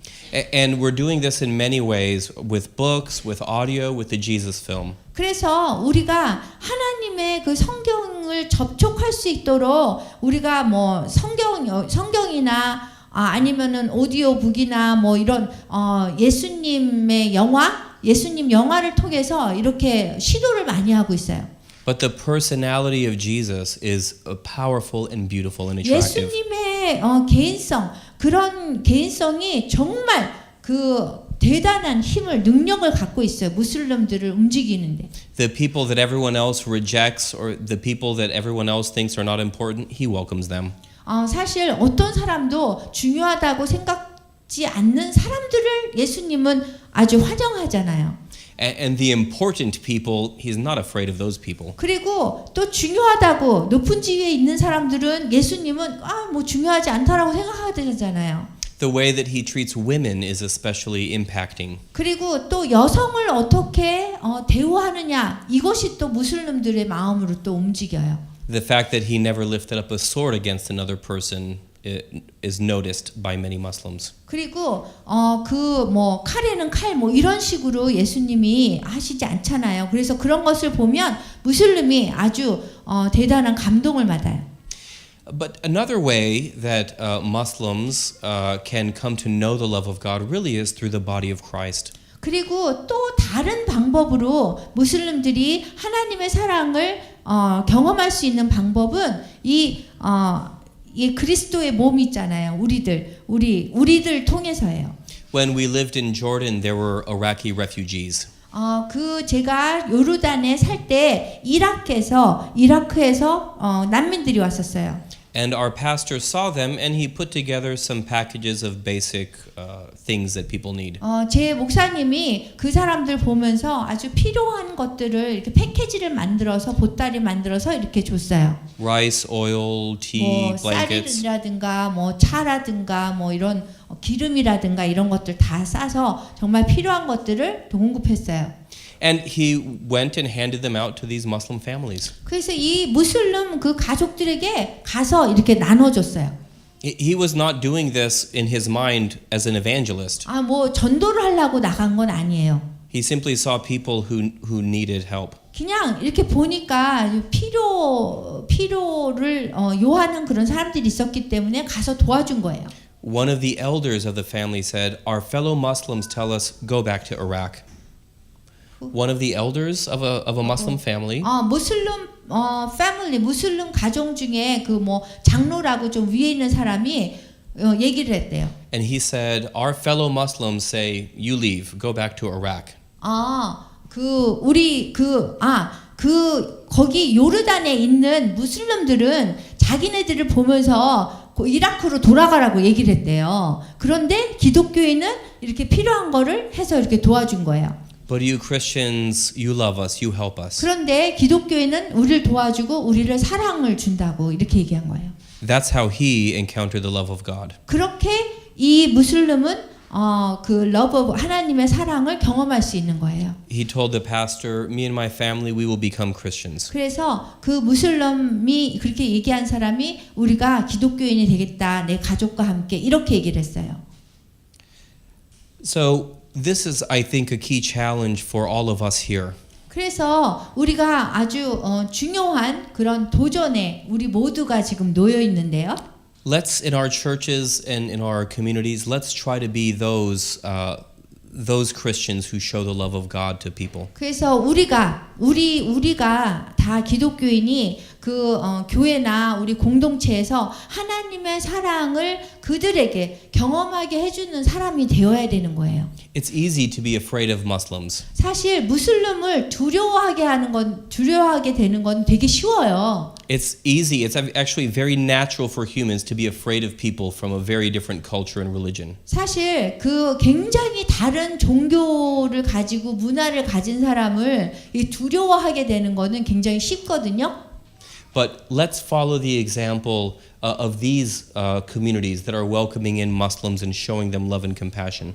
And we're doing this in many ways, with books, with audio, with the Jesus film. 그래서 우리가 하나님의 그 성경을 접촉할 수 있도록 우리가 뭐 성경이나 아니면은 오디오북이나 뭐 이런 예수님의 예수님 영화를 통해서 이렇게 시도를 많이 하고 있어요. But the personality of Jesus is powerful and beautiful and attractive. 예수님의 그런 개인성이 정말 그 대단한 능력을 갖고 있어요. 무슬림들을 움직이는데. The people that everyone else rejects or the people that everyone else thinks are not important, he welcomes them. 사실 어떤 사람도 중요하다고 생각지 않는 사람들을 예수님은 아주 환영하잖아요. And the important people, he's not afraid of those people. 그리고 또 중요하다고 높은 지위에 있는 사람들은 예수님은 뭐 중요하지 않다라고 생각하잖아요. The way that he treats women is especially impacting. 그리고 또 여성을 어떻게 대우하느냐 이것이 또 무슬림들의 마음으로 또 움직여요. The fact that he never lifted up a sword against another person is noticed by many Muslims. 그리고 칼에는 칼 이런 식으로 예수님이 하시지 않잖아요. 그래서 그런 것을 보면 무슬림이 아주 대단한 감동을 받아요. But another way that Muslims can come to know the love of God really is through the body of Christ. 그리고 또 다른 방법으로 무슬림들이 하나님의 사랑을 경험할 수 있는 방법은 이 그리스도의 몸이 있잖아요. 우리들 통해서예요. When we lived in Jordan, there were Iraqi refugees. 제가 요르단에 살 때 이라크에서 난민들이 왔었어요. And our pastor saw them and he put together some packages of basic things that people need. 제 목사님이 그 사람들 보면서 아주 필요한 것들을 이렇게 패키지를 만들어서 보따리 만들어서 이렇게 줬어요. Rice, oil, tea, 뭐 blankets. 쌀이라든가 뭐 차라든가 뭐 이런 기름이라든가 이런 것들 다 싸서 정말 필요한 것들을 공급했어요. And he went and handed them out to these Muslim families. 그래서 이 무슬림 그 가족들에게 가서 이렇게 나눠줬어요. He was not doing this in his mind as an evangelist. 뭐 전도를 하려고 나간 건 아니에요. He simply saw people who needed help. 그냥 이렇게 보니까 필요를 요하는 그런 사람들이 있었기 때문에 가서 도와준 거예요. One of the elders of the family said, "Our fellow Muslims tell us go back to Iraq." One of the elders of a Muslim family. 무슬림 패밀리 무슬림 가정 중에 그 뭐 장로라고 좀 위에 있는 사람이 얘기를 했대요. And he said, "Our fellow Muslims say you leave, go back to Iraq." 거기 요르단에 있는 무슬림들은 자기네들을 보면서 이라크로 돌아가라고 얘기를 했대요. 그런데 기독교인은 이렇게 필요한 거를 해서 이렇게 도와준 거예요. But you Christians, you love us, you help us. 그런데 기독교인은 우리를 도와주고 우리를 사랑을 준다고 이렇게 얘기한 거예요. That's how he encountered the love of God. 그렇게 이 무슬림은 그 러브 하나님의 사랑을 경험할 수 있는 거예요. He told the pastor, "Me and my family, we will become Christians." 그래서 그 무슬림이 그렇게 얘기한 사람이 우리가 기독교인이 되겠다, 내 가족과 함께 이렇게 얘기를 했어요. So this is, I think, a key challenge for all of us here. 그래서 우리가 아주 중요한 그런 도전에 우리 모두가 지금 놓여 있는데요. Let's, in our churches and in our communities, let's try to be those Christians who show the love of God to people. 그래서 우리가 다 기독교인이 그 교회나 우리 공동체에서 하나님의 사랑을 그들에게 경험하게 해주는 사람이 되어야 되는 거예요. It's easy to be afraid of Muslims. 사실 무슬림을 두려워하게 되는 건 되게 쉬워요. It's easy. It's actually very natural for humans to be afraid of people from a very different culture and religion. 사실 그 굉장히 다른 종교를 가지고 문화를 가진 사람을 두려워하게 되는 거는 굉장히 쉽거든요. But let's follow the example of these communities that are welcoming in Muslims and showing them love and compassion.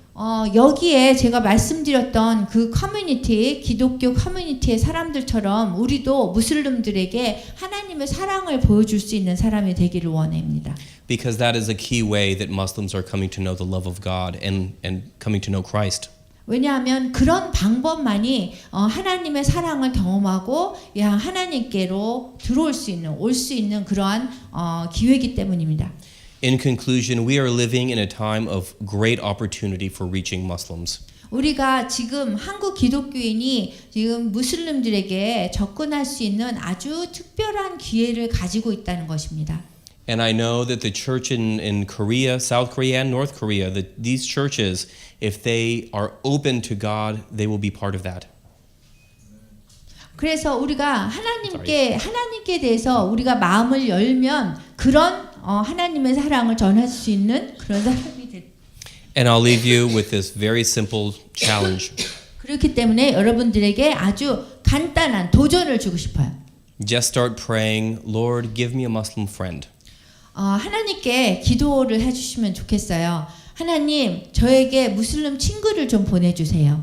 여기에 제가 말씀드렸던 그 커뮤니티, 기독교 커뮤니티의 사람들처럼 우리도 무슬림들에게 하나님의 사랑을 보여줄 수 있는 사람이 되기를 원합니다. Because that is a key way that Muslims are coming to know the love of God and coming to know Christ. 왜냐하면 그런 방법만이 하나님의 사랑을 경험하고 하나님께로 올 수 있는 그러한 기회이기 때문입니다. In conclusion, we are living in a time of great opportunity for reaching Muslims. 우리가 지금 한국 기독교인이 지금 무슬림들에게 접근할 수 있는 아주 특별한 기회를 가지고 있다는 것입니다. And I know that the church in Korea, South Korea, and North Korea, that these churches, if they are open to God, they will be part of that. 그래서 우리가 하나님께 대해서 우리가 마음을 열면 그런 하나님의 사랑을 전할 수 있는 그런 사람이 될. And I'll leave you with this very simple challenge. 그렇기 때문에 여러분들에게 아주 간단한 도전을 주고 싶어요. Just start praying, Lord, give me a Muslim friend. 하나님께 기도를 해주시면 좋겠어요. 하나님, 저에게 무슬림 친구를 좀 보내주세요.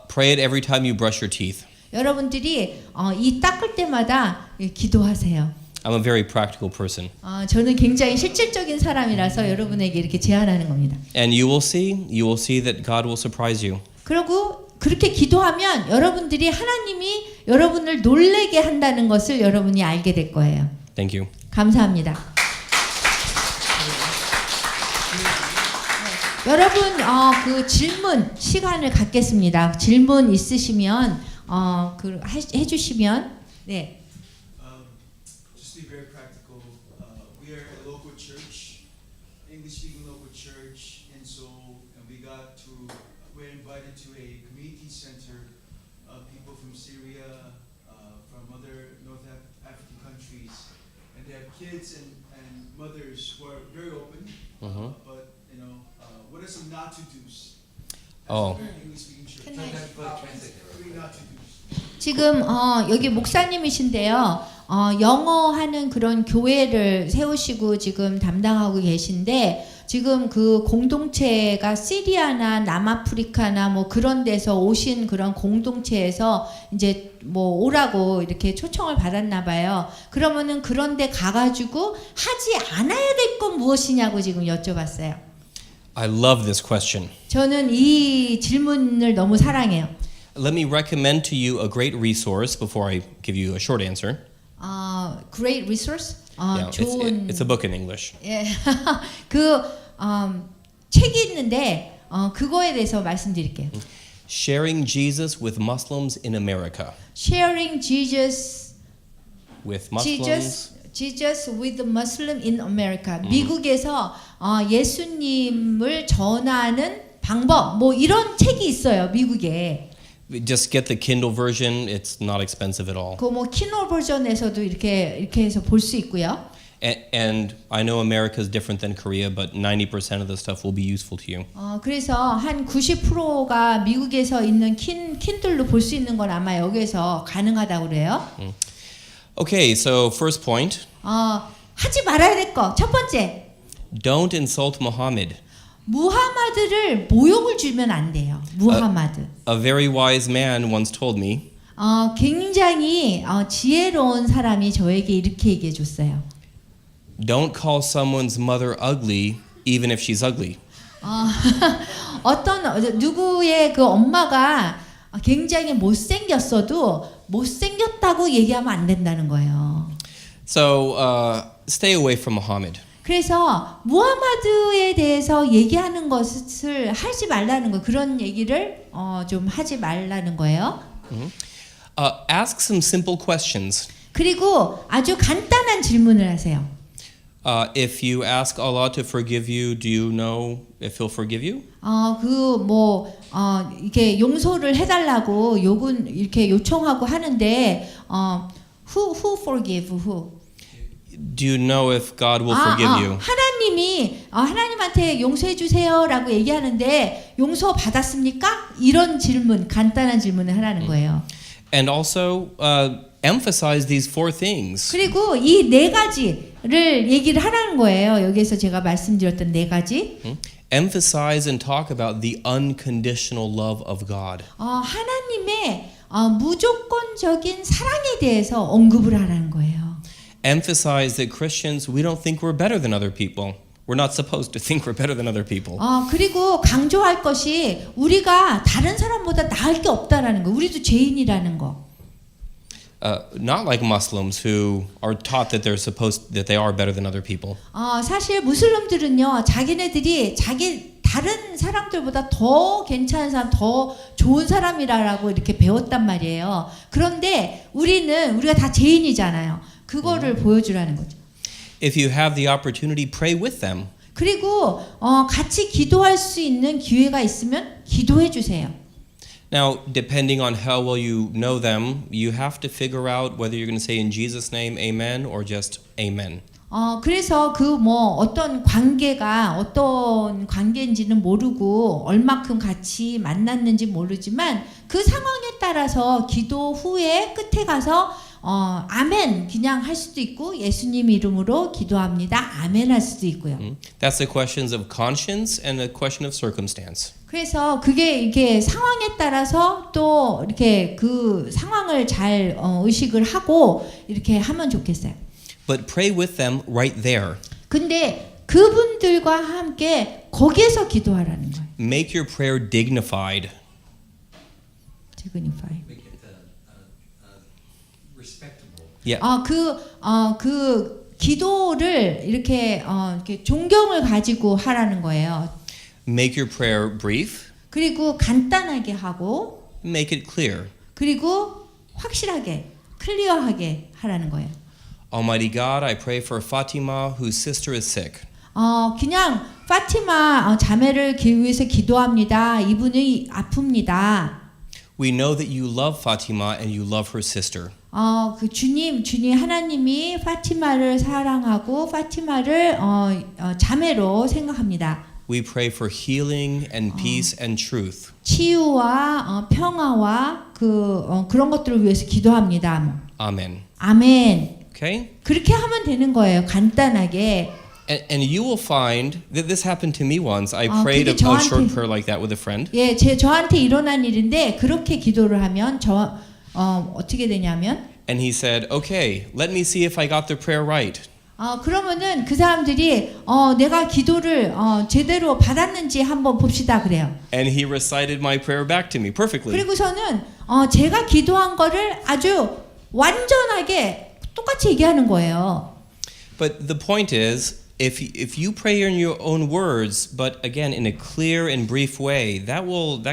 Pray it every time you brush your teeth. 여러분들이 이 닦을 때마다 기도하세요. I'm a very practical person. 저는 굉장히 실질적인 사람이라서 여러분에게 이렇게 제안하는 겁니다. And you will see that God will surprise you. 그리고 그렇게 기도하면 여러분들이 하나님이 여러분을 놀래게 한다는 것을 여러분이 알게 될 거예요. Thank you. 감사합니다. 여러분 그 질문 시간을 갖겠습니다. 질문 있으시면 해주시면 네. Just to be very practical, we are a local church, English-speaking local church, and we're invited to a community center of people from Syria, from other North African countries, and they have kids and mothers who are very open. But what are some not to dos? Oh. English speaking church. Can I- Three not to dos. 지금 여기 목사님이신데요. 영어하는 그런 교회를 세우시고 지금 담당하고 계신데 지금 그 공동체가 시리아나 남아프리카나 뭐 그런 데서 오신 그런 공동체에서 이제 뭐 오라고 이렇게 초청을 받았나 봐요. 그러면은 그런 데 가가지고 하지 않아야 될 건 무엇이냐고 지금 여쭤봤어요. I love this question. 저는 이 질문을 너무 사랑해요. Let me recommend to you a great resource before I give you a short answer. Great resource. Yeah, it's a book in English. 예, 그 책이 있는데 그거에 대해서 말씀드릴게요. Sharing Jesus with Muslims in America. Sharing Jesus With Muslims. Jesus with Muslim in America. 미국에서 예수님을 전하는 방법 뭐 이런 책이 있어요. 미국에. Just get the Kindle version. It's not expensive at all. 그 뭐 키노 버전에서도 이렇게 해서 볼 수 있고요. And I know America is different than Korea, but 90% of the stuff will be useful to you. 그래서 한 90%가 미국에서 있는 킨들로 볼 수 있는 건 아마 여기서 가능하다고 그래요. Okay, so first point. 하지 말아야 될 거. 첫 번째. Don't insult Muhammad. 무하마드를 모욕을 주면 안 돼요. 무하마드. A very wise man once told me, 굉장히 지혜로운 사람이 저에게 이렇게 얘기해 줬어요. don't call someone's mother ugly even if she's ugly. 어떤 누구의 그 엄마가 굉장히 못생겼어도 못생겼다고 얘기하면 안 된다는 거예요. So stay away from Muhammad. 그래서 무하마드에 대해서 얘기하는 것을 하지 말라는 거 그런 얘기를 좀 하지 말라는 거예요. Ask some simple questions. 그리고 아주 간단한 질문을 하세요. If you ask Allah to forgive you, do you know if He'll forgive you? 이렇게 용서를 해달라고 이렇게 요청하고 하는데 who forgive who? Do you know if God will forgive you? 하나님이 하나님한테 용서해 주세요라고 얘기하는데 용서 받았습니까? 이런 질문, 간단한 질문을 하라는 거예요. And also emphasize these four things. 그리고 이 네 가지를 얘기를 하라는 거예요. 여기서 제가 말씀드렸던 네 가지. Emphasize and talk about the unconditional love of God. 하나님의 무조건적인 사랑에 대해서 언급을 하라는 거예요. Emphasize that Christians, we don't think we're better than other people. We're not supposed to think we're better than other people. 그리고 강조할 것이 우리가 다른 사람보다 나을 게 없다라는 거. 우리도 죄인이라는 거. Not like Muslims who are taught that that they are better than other people. 사실 무슬림들은요, 자기네들이 다른 사람들보다 더 괜찮은 사람, 더 좋은 사람이라고 이렇게 배웠단 말이에요. 그런데 우리가 다 죄인이잖아요. 그거를 보여주라는 거죠. If you have the opportunity, pray with them. 그리고 같이 기도할 수 있는 기회가 있으면 기도해 주세요. Now, depending on how well you know them, you have to figure out whether you're going to say in Jesus' name, Amen, or just Amen. 그래서 어떤 관계인지는 모르고 얼마큼 같이 만났는지 모르지만 그 상황에 따라서 기도 후에 끝에 가서 아멘 그냥 할 수도 있고 예수님 이름으로 기도합니다. 아멘 할 수도 있고요. That's the questions of conscience and a question of circumstance. 그래서 그게 이게 상황에 따라서 또 이렇게 그 상황을 잘 의식을 하고 이렇게 하면 좋겠어요. But pray with them right there. 근데 그분들과 함께 거기에서 기도하라는 거예요. Make your prayer dignified. Dignify. Make it respectable. Yeah. 그 기도를 이렇게 존경을 가지고 하라는 거예요. Make your prayer brief. 그리고 간단하게 하고 Make it clear. 그리고 확실하게 클리어하게 하라는 거예요. Almighty God, I pray for Fatima, whose sister is sick. 그냥 파티마 자매를 위해서 기도합니다. 이분이 아픕니다. We know that you love Fatima and you love her sister. 그 주님 하나님이 파티마를 사랑하고 파티마를 자매로 생각합니다. We pray for healing and peace and truth. 치유와 평화와 그런 것들을 위해서 기도합니다. Amen. 아멘. Okay? 그렇게 하면 되는 거예요. 간단하게. And you will find that this happened to me once. I 그게 prayed a 저한테- short prayer like that with a friend. 예, 저한테 일어난 일인데 그렇게 기도를 하면 어떻게 되냐면 And he said, okay, let me see if I got the prayer right. 그러면은 그 사람들이 내가 기도를 제대로 받았는지 한번 봅시다 그래요. And he recited my prayer back to me perfectly. 그리고서는 제가 기도한 거를 아주 완전하게 똑같이 얘기하는 거예요. But the point is, if you pray in your own words, but again in a clear and brief way, that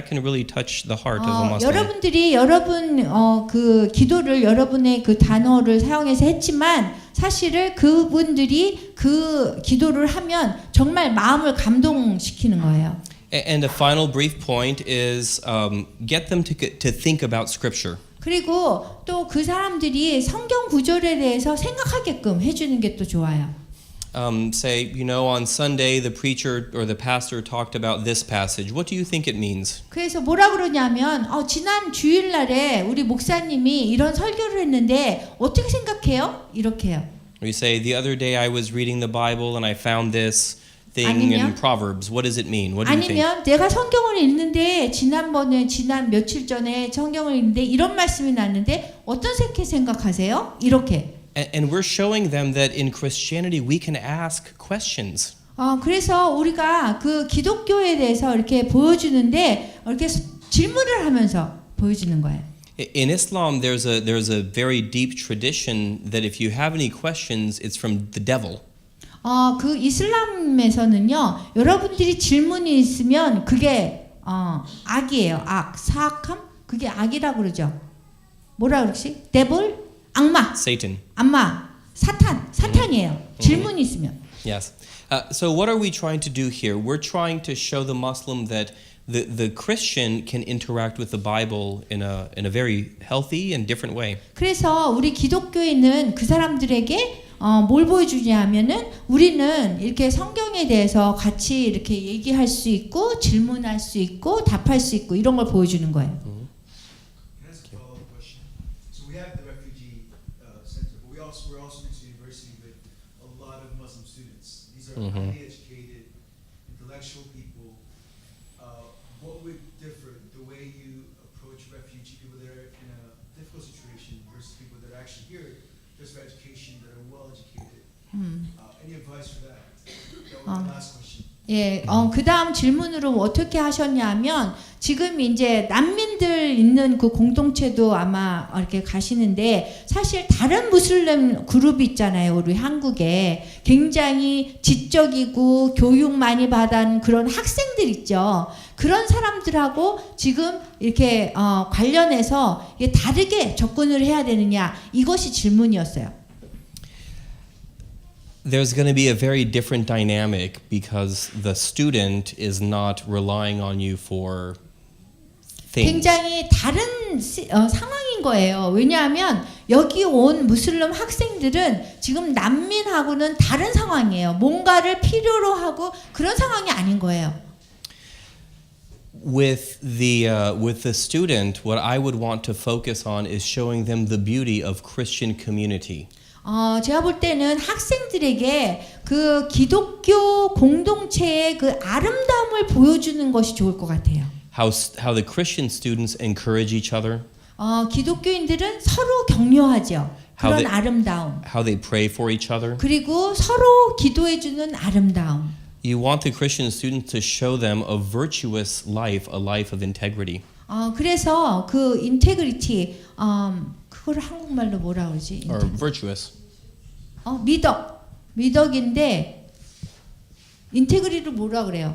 can really touch the heart of a Muslim. 여러분들이 그 기도를 여러분의 그 단어를 사용해서 했지만 사실은 그분들이 그 기도를 하면 정말 마음을 감동시키는 거예요. And a final brief point is get them to think about Scripture. 그리고 또 그 사람들이 성경 구절에 대해서 생각하게끔 해주는 게 또 좋아요. Say, on Sunday the preacher or the pastor talked about this passage. What do you think it means? 그래서 뭐라 그러냐면 지난 주일날에 우리 목사님이 이런 설교를 했는데 어떻게 생각해요? 이렇게요. We say, the other day I was reading the Bible and I found this thing 아니면- in Proverbs. What does it mean? What do you think? 아니면 내가 성경을 읽는데 지난 며칠 전에 성경을 읽는데 이런 말씀이 났는데 어떻게 생각하세요? 이렇게. And we're showing them that in Christianity we can ask questions. 그래서 우리가 그 기독교에 대해서 이렇게 보여주는데 이렇게 질문을 하면서 보여주는 거예요. In Islam, there's a very deep tradition that if you have any questions, it's from the devil. 그 이슬람에서는요, 여러분들이 질문이 있으면 그게 악이에요. 사악함? 그게 악이라고 그러죠. 뭐라 그러지? 데블? 악마. Satan. 악마. 사탄이에요. 질문이 있으면. Yes. So what are we trying to do here? We're trying to show the Muslim that the Christian can interact with the Bible in a very healthy and different way. 그래서 우리 기독교인은 그 사람들에게 뭘 보여주냐면은 우리는 이렇게 성경에 대해서 같이 이렇게 얘기할 수 있고 질문할 수 있고 답할 수 있고 이런 걸 보여주는 거예요. Can I ask a follow-up question? So we have the refugee center, but we're also next to university with a lot of Muslim students. These are highly educated, intellectual people. What would differ the way you approach refugee people that are in a difficult situation versus people that are actually here just for education, that are well educated? Any advice for that? That was my last question. 예, 그 다음 질문으로 어떻게 하셨냐면 지금 이제 난민들 있는 그 공동체도 아마 이렇게 가시는데 사실 다른 무슬림 그룹이 있잖아요. 우리 한국에 굉장히 지적이고 교육 많이 받은 그런 학생들 있죠. 그런 사람들하고 지금 이렇게 관련해서 이게 다르게 접근을 해야 되느냐 이것이 질문이었어요. There's going to be a very different dynamic because the student is not relying on you for things. 굉장히 다른 상황인 거예요. 왜냐하면 여기 온 무슬림 학생들은 지금 난민하고는 다른 상황이에요. 뭔가를 필요로 하고 그런 상황이 아닌 거예요. With the student, what I would want to focus on is showing them the beauty of Christian community. 제가 볼 때는 학생들에게 그 기독교 공동체의 그 아름다움을 보여주는 것이 좋을 것 같아요. How the Christian students encourage each other. 기독교인들은 서로 격려하죠. 그런 How they- 아름다움. How they pray for each other. 그리고 서로 기도해주는 아름다움. You want the Christian students to show them a virtuous life, a life of integrity. 그래서 그 인테그리티 그걸 한국말로 뭐라 그러지? Or virtuous. 미덕인데 인테그리를 뭐라 그래요?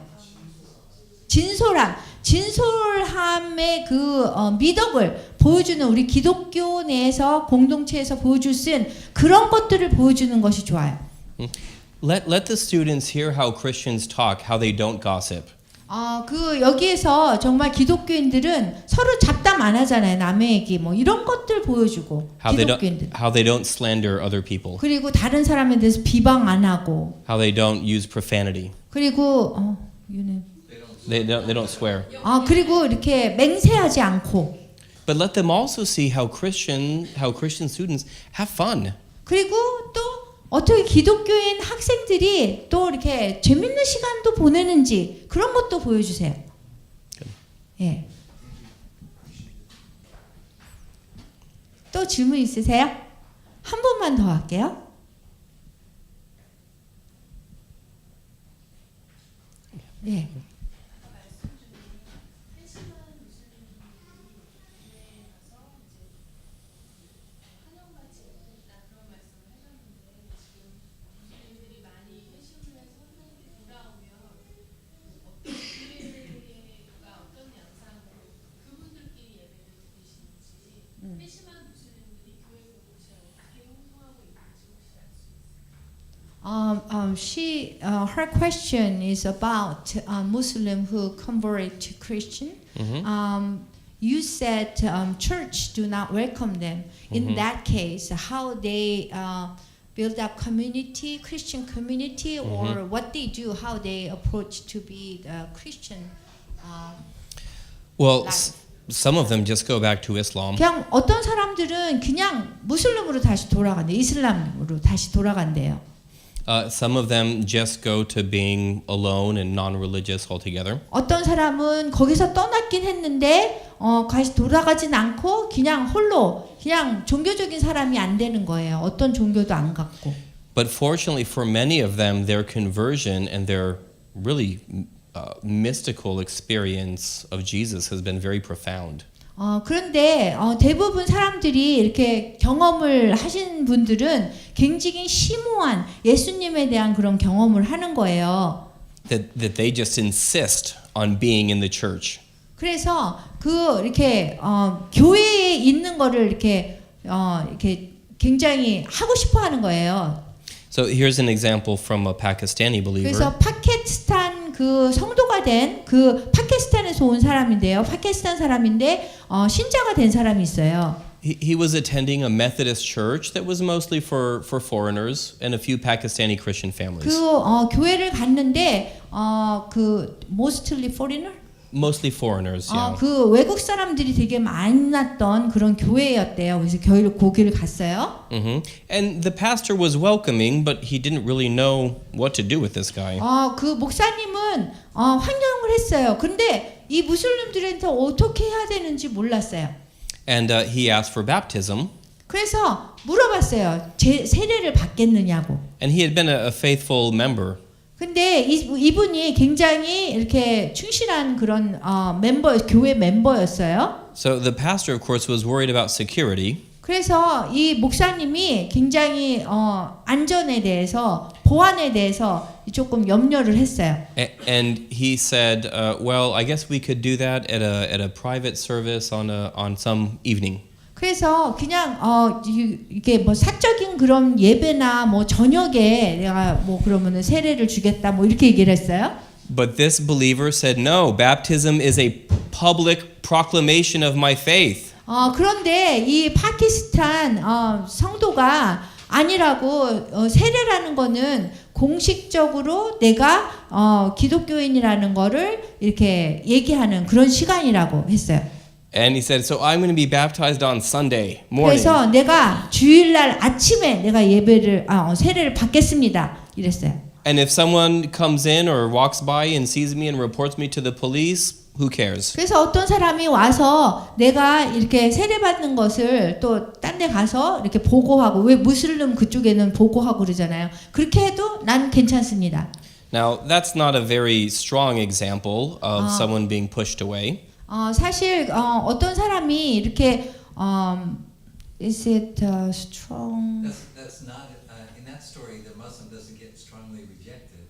진솔함의 그 미덕을 보여주는 우리 기독교 내에서 공동체에서 보여줄 수 있는 그런 것들을 보여주는 것이 좋아요. Let the students hear how Christians talk, how they don't gossip. 그 여기에서 정말 기독교인들은 서로 잡담 안 하잖아요. 남의 얘기 뭐 이런 것들 보여주고 기독교인들. how they don't slander other people, 그리고 다른 사람에 대해서 비방 안 하고. how they don't use profanity. 그리고 유네. They don't swear. 그리고 이렇게 맹세하지 않고. But let them also see how Christian students have fun. 그리고 또 어떻게 기독교인 학생들이 또 이렇게 재밌는 시간도 보내는지 그런 것도 보여주세요. 예. 또 질문 있으세요? 한 번만 더 할게요. 예. Her question is about Muslim who convert to Christian. You said church do not welcome them. In that case, how they build up community, Christian community, or what they do, how they approach to be Christian. Well, some of them just go back to Islam. 그냥 어떤 사람들은 그냥 무슬림으로 다시 돌아간대요. 이슬람으로 다시 돌아간대요. Some of them just go to being alone and non-religious altogether. 어떤 사람은 거기서 떠났긴 했는데 다시 돌아가진 않고 그냥 홀로 그냥 종교적인 사람이 안 되는 거예요. 어떤 종교도 안 갖고. But fortunately for many of them, their conversion and their really mystical experience of Jesus has been very profound. 그런데 대부분 사람들이 이렇게 경험을 하신 분들은 굉장히 심오한 예수님에 대한 그런 경험을 하는 거예요. That they just insist on being in the church. 그래서 이렇게 교회에 있는 거를 이렇게 굉장히 하고 싶어 하는 거예요. So here's an example from a Pakistani believer. 그래서 파키스탄 그 성도가 된 그 파키스탄에서 온 사람인데요. 파키스탄 사람인데 신자가 된 사람이 있어요. He was attending a Methodist church that was mostly for foreigners and a few Pakistani Christian families. 교회를 갔는데 mostly foreigner? Mostly foreigners, yeah. 그 외국 사람들이 되게 많았던 그런 교회였대요. 그래서 거기를 갔어요. And the pastor was welcoming, but he didn't really know what to do with this guy. 그 목사님은 환영을 했어요. 근데 이 무슬림들한테 어떻게 해야 되는지 몰랐어요. And he asked for baptism. 그래서 물어봤어요. 세례를 받겠느냐고. And he had been a faithful member. 근데 이분이 굉장히 이렇게 충실한 그런 교회 멤버였어요. So the pastor, of course, was worried about security. 그래서 이 목사님이 굉장히 안전에 대해서 보안에 대해서 조금 염려를 했어요. And he said, "Well, I guess we could do that at a private service on some evening." 그래서 그냥 이게 뭐 사적인 그런 예배나 뭐 저녁에 내가 뭐 그러면은 세례를 주겠다 뭐 이렇게 얘기를 했어요. But this believer said, "No, baptism is a public proclamation of my faith." 그런데 이 파키스탄 성도가 아니라고 세례라는 거는 공식적으로 내가 기독교인이라는 거를 이렇게 얘기하는 그런 시간이라고 했어요. And he said, "So I'm going to be baptized on Sunday morning." 그래서 내가 주일날 아침에 내가 세례를 받겠습니다. 이랬어요. And if someone comes in or walks by and sees me and reports me to the police, who cares? 그래서 어떤 사람이 와서 내가 이렇게 세례받는 것을 또 딴 데 가서 이렇게 보고하고, 왜 무슬림 그쪽에는 보고하고 그러잖아요. 그렇게 해도 난 괜찮습니다. Now, that's not a very strong example of someone being pushed away. 사실 어떤 사람이 이렇게 is it strong? That's not in that story. The Muslim doesn't get strongly rejected.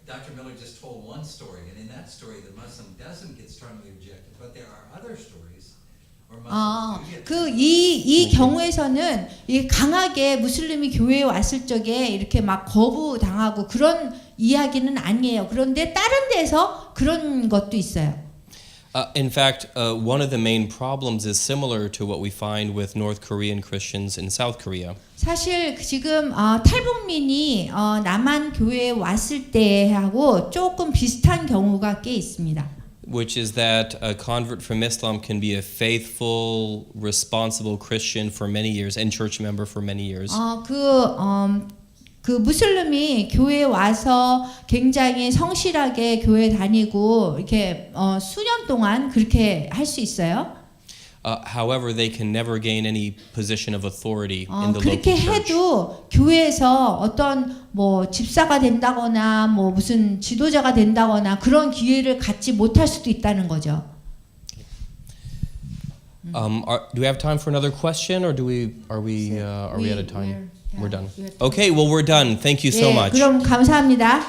Dr. Miller just told one story, and in that story, the Muslim doesn't get strongly rejected. But there are other stories, or Muslims do get 이 경우에서는 이 강하게 무슬림이 교회에 왔을 적에 이렇게 막 거부당하고 그런 이야기는 아니에요. 그런데 다른 데서 그런 것도 있어요. In fact, one of the main problems is similar to what we find with North Korean Christians in South Korea. 사실 지금 탈북민이 남한 교회에 왔을 때하고 조금 비슷한 경우가 꽤 있습니다. Which is that a convert from Islam can be a faithful, responsible Christian for many years and church member for many years. 그 무슬림이 교회에 와서 굉장히 성실하게 교회 다니고 이렇게 수년 동안 그렇게 할 수 있어요. However, they can never gain any position of authority in the local 그렇게 church. 해도 교회에서 어떤 뭐 집사가 된다거나 뭐 무슨 지도자가 된다거나 그런 기회를 갖지 못할 수도 있다는 거죠. Do we have time for another question, or are we at a time? We're done. Okay, well, we're done. Thank you so 예, much. 그럼 감사합니다.